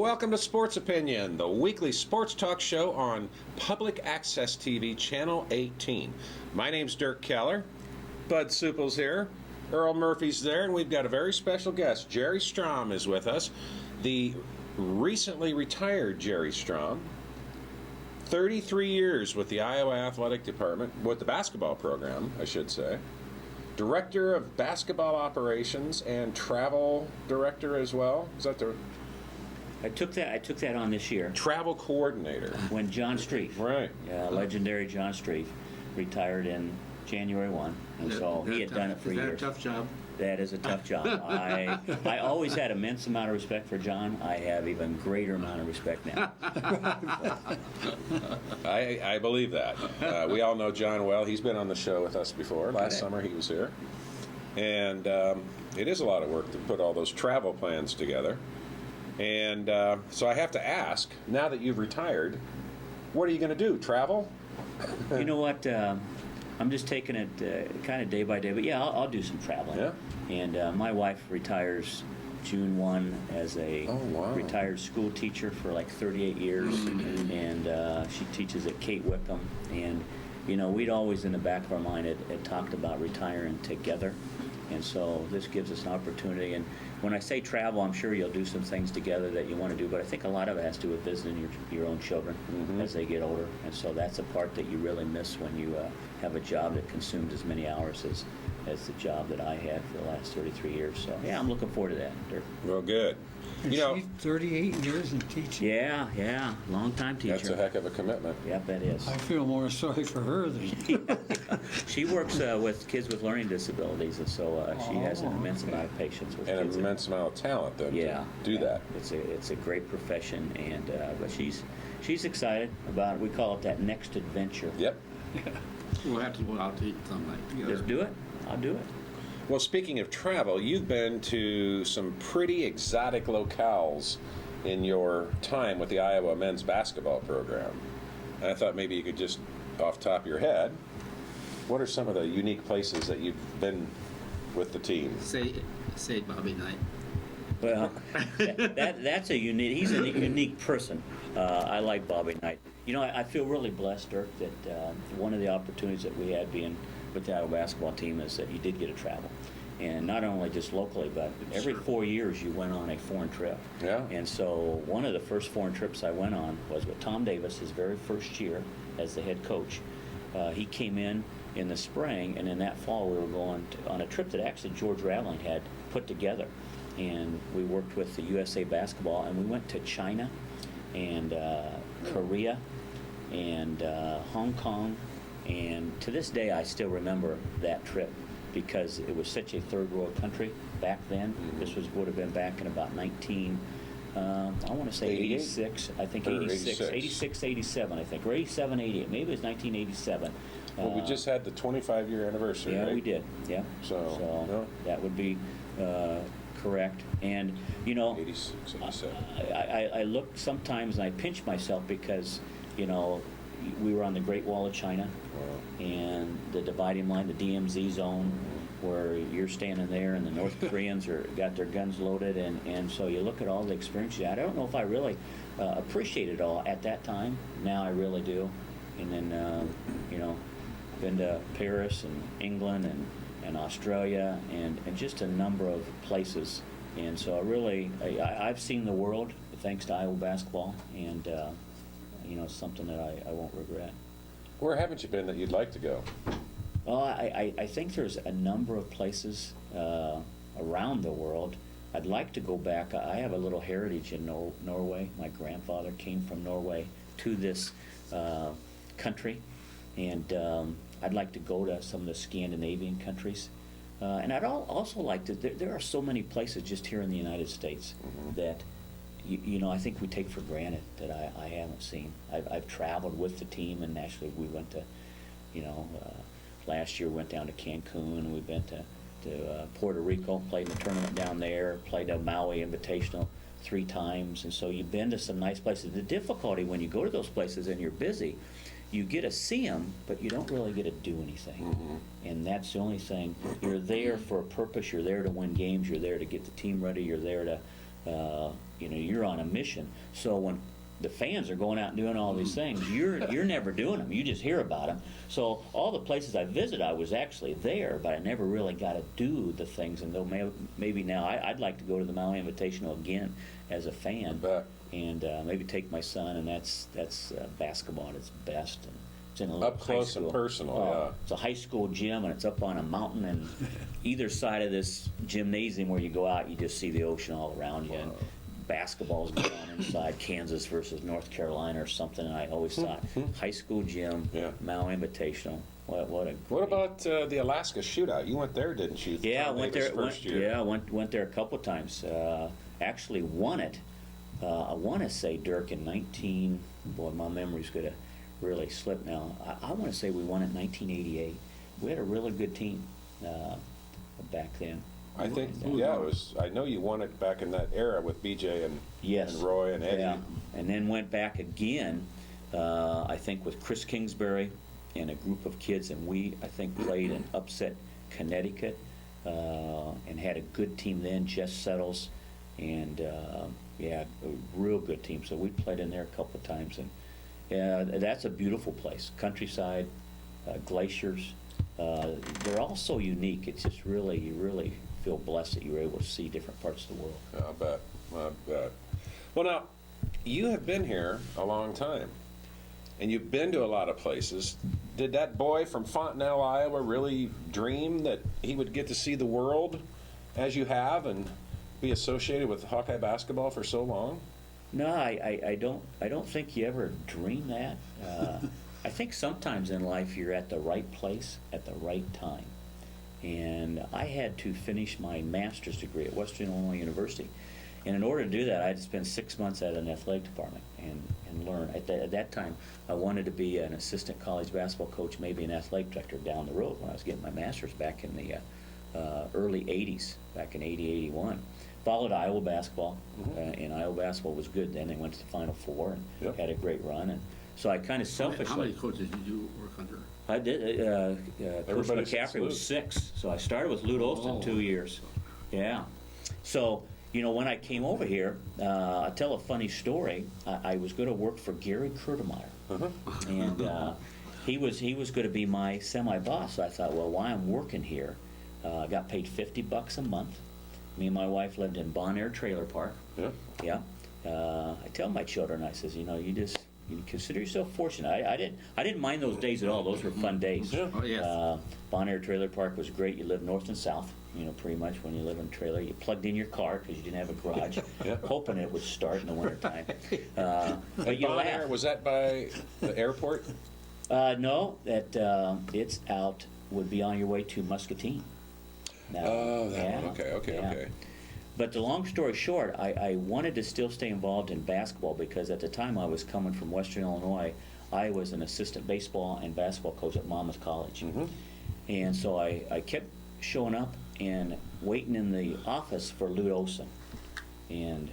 welcome to Sports Opinion, the weekly sports talk show on Public Access TV, Channel 18. My name's Dirk Keller. Bud Supple's here. Earl Murphy's there, and we've got a very special guest. Jerry Strom is with us, the recently retired Jerry Strom. 33 years with the Iowa Athletic Department, with the basketball program, I should say. Director of Basketball Operations and Travel Director as well. Is that the... I took that on this year. Travel Coordinator. When John Street, right, legendary John Street, retired in January 1, and so he had done it for years. Is that a tough job? That is a tough job. I always had immense amount of respect for John. I have even greater amount of respect now. I believe that. We all know John well. He's been on the show with us before. Last summer he was here. And it is a lot of work to put all those travel plans together. And so I have to ask, now that you've retired, what are you going to do? Travel? You know what? I'm just taking it kind of day by day. But yeah, I'll do some traveling. Yeah. And my wife retires June 1 as a retired school teacher for like 38 years. And she teaches at Kate Wickham. And, you know, we'd always in the back of our mind had talked about retiring together. And so this gives us an opportunity. And when I say travel, I'm sure you'll do some things together that you want to do, but I think a lot of it has to do with visiting your own children as they get older. And so that's a part that you really miss when you have a job that consumes as many hours as the job that I had for the last 33 years. So, yeah, I'm looking forward to that, Dirk. Well, good. And you know, she's 38 years in teaching. Yeah, long-time teacher. That's a heck of a commitment. Yep, that is. I feel more sorry for her than... She works with kids with learning disabilities, and so she has an immense amount of patience with kids. And an immense amount of talent, then, to do that. It's a great profession, and but she's excited about it. We call it that next adventure. Yep. We'll have to go out to eat sometime together. Let's do it. I'll do it. Well, speaking of travel, you've been to some pretty exotic locales in your time with the Iowa men's basketball program. And I thought maybe you could just, off the top of your head, what are some of the unique places that you've been with the team? Say Bobby Knight. Well, that's a unique. He's a unique person. I like Bobby Knight. You know, I feel really blessed, Dirk, that one of the opportunities that we had being with the Iowa basketball team is that you did get to travel. And not only just locally, but every 4 years you went on a foreign trip. Yeah. And so one of the first foreign trips I went on was with Tom Davis, his very first year as the head coach. He came in the spring, and in that fall we were going on a trip that actually George Raveling had put together. And we worked with the USA Basketball, and we went to China and Korea and Hong Kong. And to this day, I still remember that trip because it was such a third world country back then. This would have been back in about I want to say 86, I think 86, 87, I think, or 87, 88. Maybe it was 1987. Well, we just had the 25-year anniversary, yeah, right? we did, yeah. So that would be correct. And, you know, 86, 87. I look sometimes and I pinch myself because, you know, we were on the Great Wall of China and the dividing line, the DMZ zone, where you're standing there and the North Koreans got their guns loaded, and so you look at all the experiences. I don't know if I really appreciated it all at that time. Now I really do. And then, you know, been to Paris and England and Australia and just a number of places. And so I've seen the world thanks to Iowa basketball, and you know, it's something that I won't regret. Where haven't you been that you'd like to go? Well, I think there's a number of places around the world. I'd like to go back. I have a little heritage in Norway. My grandfather came from Norway to this country, and I'd like to go to some of the Scandinavian countries. And I'd also like to, there are so many places just here in the United States that, you know, I think we take for granted that I haven't seen. I've traveled with the team, and actually we went to, you know, last year went down to Cancun, and we've been to Puerto Rico, played in the tournament down there, played a Maui Invitational 3 times, and so you've been to some nice places. The difficulty when you go to those places and you're busy, you get to see them, but you don't really get to do anything. And that's the only thing. You're there for a purpose. You're there to win games. You're there to get the team ready. You're there to you're on a mission. So when the fans are going out and doing all these things, you're never doing them. You just hear about them. So all the places I visit, I was actually there, but I never really got to do the things. And though maybe now I'd like to go to the Maui Invitational again as a fan, bet. and maybe take my son. And that's basketball at its best. And it's in a little Up close high and school. personal, Oh, yeah. it's a high school gym, and it's up on a mountain, and either side of this gymnasium where you go out, you just see the ocean all around you. And basketball's going on inside, Kansas versus North Carolina or something, and I always thought, high school gym, Yeah. Maui Invitational, what a What great- about the Alaska Shootout? You went there, didn't you? Yeah, I Tom went Davis' there. first year. Yeah, went there a couple times. Actually won it. I want to say, Dirk, in 19. Boy, my memory's gonna really slip now. I want to say we won it in 1988. We had a really good team back then. I think, And, yeah, it was. I know you won it back in that era with BJ and Yes. and Roy and Eddie. Yeah, and then went back again, I think with Chris Kingsbury and a group of kids, and we, I think, played in upset Connecticut, and had a good team then, Jess Settles, and yeah, a real good team. So we played in there a couple of times, and yeah, that's a beautiful place. Countryside, glaciers, they're all so unique. It's just really, you really feel blessed that you were able to see different parts of the world. I bet. I bet. Well, now, you have been here a long time, and you've been to a lot of places. Did that boy from Fontenelle, Iowa, really dream that he would get to see the world as you have and be associated with Hawkeye basketball for so long? No, I don't think you ever dream that. I think sometimes in life you're at the right place at the right time. And I had to finish my master's degree at Western Illinois University. And in order to do that, I had to spend 6 months at an athletic department and learn. At that time, I wanted to be an assistant college basketball coach, maybe an athletic director down the road when I was getting my master's back in the early 80s, back in 80, 81. Followed Iowa basketball, and Iowa basketball was good then. They went to the Final Four and Yep. had a great run. And so I kind of How many selfishly, coaches did you work under? I did. Coach Everybody since McCaffrey was Lute. 6, so I started with Lute Olson Oh. 2 years. Yeah. So, when I came over here, I'll tell a funny story. I was going to work for Gary Kurtemeyer, and he was going to be my semi-boss. So I thought, well, while I'm working here, I got paid $50 a month. Me and my wife lived in Bon Air Trailer Park. Yeah. Yeah. I tell my children, I says, you consider yourself fortunate. I didn't mind those days at all. Those were fun days. Yeah. Oh, yes. Bon Air Trailer Park was great. You lived north and south. Pretty much when you live in a trailer, you plugged in your car because you didn't have a garage, Yeah. hoping it would start in the wintertime. But you Bon Air, laugh. was that by the airport? No, it's out. Would be on your way to Muscatine. Now, Oh, that yeah, one. Okay. yeah. But the long story short, I wanted to still stay involved in basketball because at the time I was coming from Western Illinois. I was an assistant baseball and basketball coach at Monmouth College. And so I kept showing up and waiting in the office for Lute Olson. And,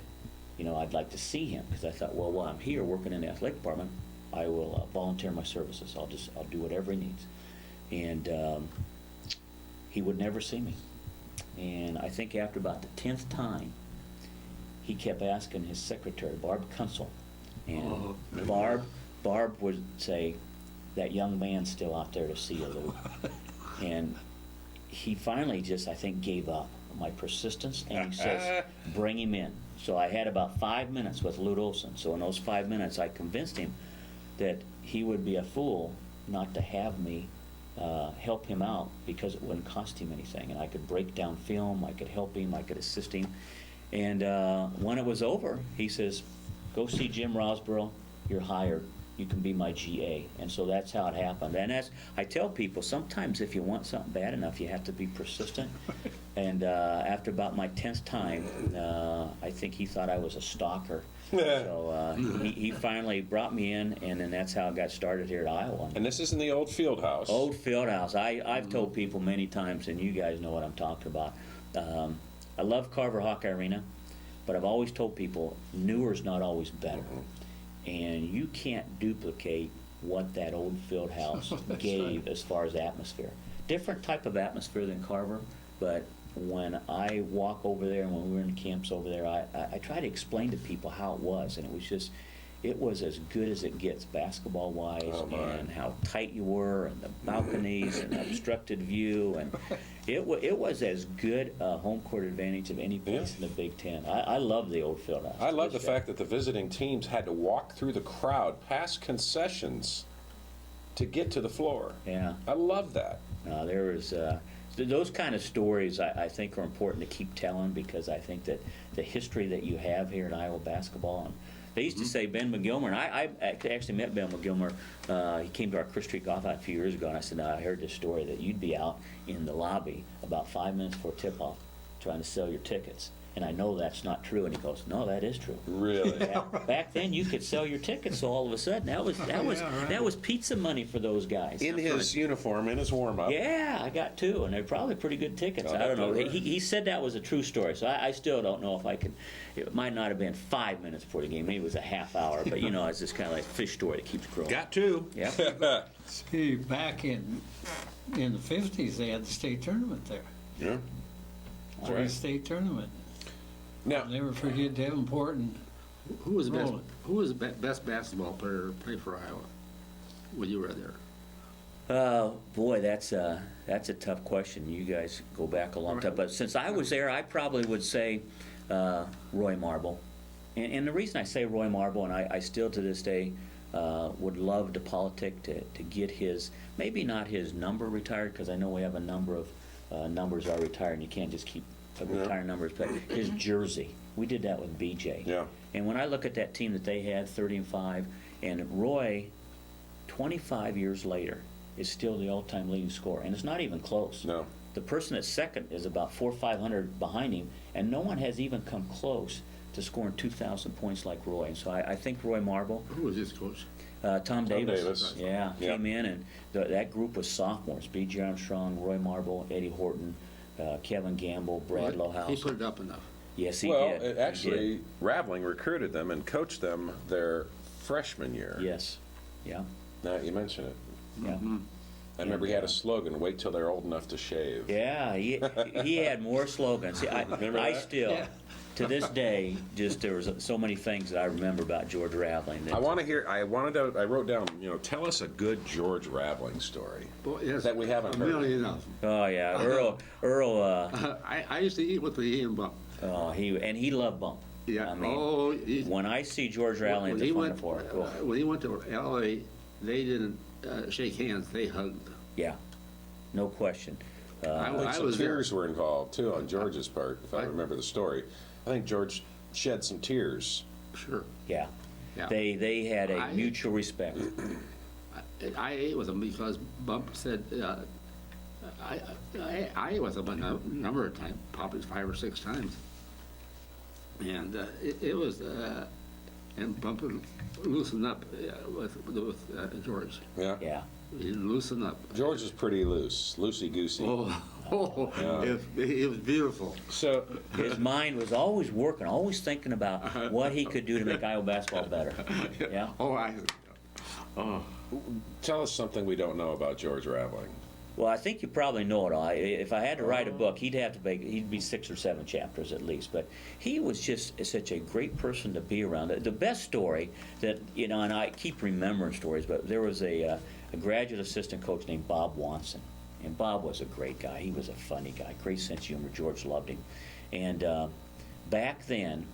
I'd like to see him because I thought, well, while I'm here working in the athletic department, I will volunteer my services. I'll do whatever he needs. And he would never see me. And I think after about the 10th time, he kept asking his secretary, Barb Kunsel. And Barb would say, that young man's still out there to see you, Lou. And he finally just, I think, gave up my persistence, and he says, bring him in. So I had about 5 minutes with Lute Olson. So in those 5 minutes, I convinced him that he would be a fool not to have me help him out because it wouldn't cost him anything. And I could break down film, I could help him, I could assist him. And when it was over, he says, go see Jim Rosborough, you're hired. You can be my GA. And so that's how it happened. And as I tell people, sometimes if you want something bad enough, you have to be persistent. And after about my 10th time, I think he thought I was a stalker. So he finally brought me in, and then that's how I got started here at Iowa. And this is in the old field house. Old field house. I've told people many times, and you guys know what I'm talking about. I love Carver Hawkeye Arena, but I've always told people newer's not always better. And you can't duplicate what that old field house gave as far as atmosphere. Different type of atmosphere than Carver, but when I walk over there and when we were in the camps over there, I try to explain to people how it was, and it was as good as it gets basketball-wise, Oh, my. and how tight you were, and the balconies, and the obstructed view, and it was as good a home court advantage of any place Yeah. in the Big Ten. I love the old field house. I love the fact that the visiting teams had to walk through the crowd, past concessions, to get to the floor. Yeah. I love that. There is those kind of stories I think are important to keep telling, because I think that the history that you have here in Iowa basketball, and they used to say Ben McGilmer, and I actually met Ben McGilmer. He came to our Chris Street Golf Out a few years ago, and I said, I heard this story that you'd be out in the lobby about 5 minutes before tip-off trying to sell your tickets. And I know that's not true. And he goes, no, that is true. Really? Back then, you could sell your tickets, so all of a sudden, that was pizza money for those guys. In his uniform, in his warm-up. Yeah, I got two, and they're probably pretty good tickets. Oh, I don't know. they were. He said that was a true story, so I still don't know if I could. It might not have been 5 minutes before the game. Maybe it was a half hour, but it's this kind of like fish story that keeps growing. Got two. Yeah. See, back in the 50s, they had the state tournament there. Yeah. That's The right. state tournament. Now, Never forget Davenport and Who was the best? Roland. Who was the best basketball player to play for Iowa when you were there? Boy, that's a tough question. You guys go back a long time, but since I was there, I probably would say Roy Marble. And the reason I say Roy Marble, and I still to this day would love to politic to get his, maybe not his number retired, because I know we have a number of numbers are retired, and you can't just keep retiring numbers, but his jersey. We did that with BJ. Yeah. And when I look at that team that they had, 30-5, and Roy, 25 years later, is still the all-time leading scorer, and it's not even close. no. The person that's second is about 400 or 500 behind him, and no one has even come close to scoring 2,000 points like Roy. And so I think Roy Marble, Who was his coach? Tom Davis, Davis. yeah, Yeah. came in, and that group was sophomores: B.J. Armstrong, Roy Marble, Eddie Horton, Kevin Gamble, Brad Lohaus. He put it up enough. Yes, he Well, did. it He actually, did. Raveling recruited them and coached them their freshman year. Yes, yeah, Now you mention it. yeah. I remember he had a slogan, wait till they're old enough to shave. Yeah, he had more slogans. See, Remember I that? still, Yeah. to this day, just there was so many things that I remember about George Raveling. that- I want to hear, I wrote down, tell us a good George Raveling story. Boy, yes, That we haven't a heard. million of them. Oh yeah, Earl. I used to eat with the Ian Bump. He loved Bump. Yeah. I mean, when I see George Raveling at the Final Four, when he went to L.A., they didn't shake hands; they hugged. yeah, no question. I think some was there. tears were involved, too, on George's part, if I remember the story. I think George shed some tears. Sure. Yeah, Yeah. they had a I- mutual respect. I ate with him because Bump said I ate with him a number of times, probably 5 or 6 times, and it was and Bump loosened up with George. Yeah. Yeah, He loosened up. George is pretty loose, loosey-goosey. It was beautiful. So, his mind was always working, always thinking about what he could do to make Iowa basketball better. Yeah. tell us something we don't know about George Raveling. Well, I think you probably know it all. If I had to write a book, he'd be 6 or 7 chapters at least. But he was just such a great person to be around. The best story that, and I keep remembering stories, but there was a graduate assistant coach named Bob Watson. And Bob was a great guy. He was a funny guy, great sense of humor. George loved him. And back then,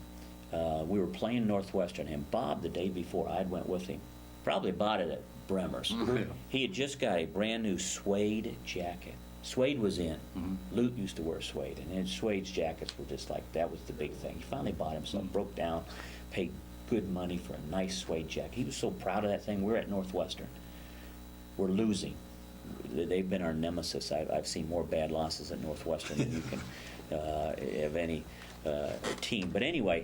we were playing Northwestern, and Bob, the day before, I went with him. Probably bought it at Bremer's. He had just got a brand new suede jacket. Suede was in. Lute used to wear suede, and then suede jackets were just like, that was the big thing. He finally bought himself, broke down, paid good money for a nice suede jacket. He was so proud of that thing. We're at Northwestern. We're losing. They've been our nemesis. I've seen more bad losses at Northwestern than you can of any team. But anyway,